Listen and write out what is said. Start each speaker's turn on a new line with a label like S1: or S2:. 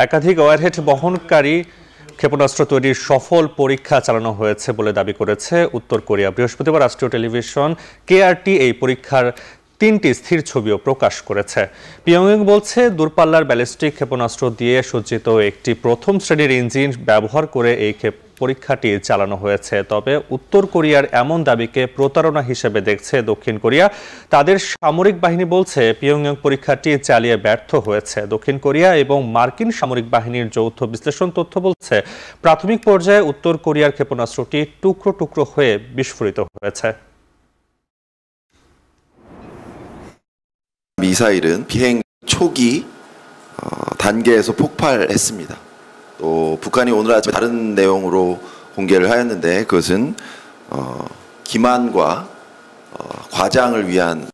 S1: একাধিক ওয়ারহেড বহনকারী ক্ষেপণাস্ত্র তৈরির সফল পরীক্ষা চালানো হয়েছে বলে দাবি করেছে উত্তর কোরিয়া। বৃহস্পতিবার রাষ্ট্রীয় টেলিভিশন KRT এই পরীক্ষার 3টি স্থির ছবিও প্রকাশ করেছে। পিয়ংইয়ং বলছে, দূরপাল্লার ব্যালিস্টিক ক্ষেপণাস্ত্র দিয়ে সজ্জিত একটি প্রথম শ্রেণীর ইঞ্জিন ব্যবহার করে এই পরীক্ষাটি চালানো হয়েছে। তবে উত্তর কোরিয়ার এমন দাবিকে প্রতারণা হিসেবে দেখছে দক্ষিণ কোরিয়া। তাদের সামরিক বাহিনী বলছে, পিয়ংইয়ং পরীক্ষাটি চালিয়ে ব্যর্থ হয়েছে। দক্ষিণ কোরিয়া এবং মার্কিন সামরিক বাহিনীর যৌথ বিশ্লেষণ তথ্য বলছে, প্রাথমিক পর্যায়ে উত্তর কোরিয়ার ক্ষেপণাস্ত্রটি টুকরো টুকরো হয়ে বিস্ফোরিত হয়েছে।
S2: 미사일은 비행 초기 단계에서 폭발했습니다. 또 북한이 오늘 아침에 다른 내용으로 공개를 하였는데 그것은 기만과 과장을 위한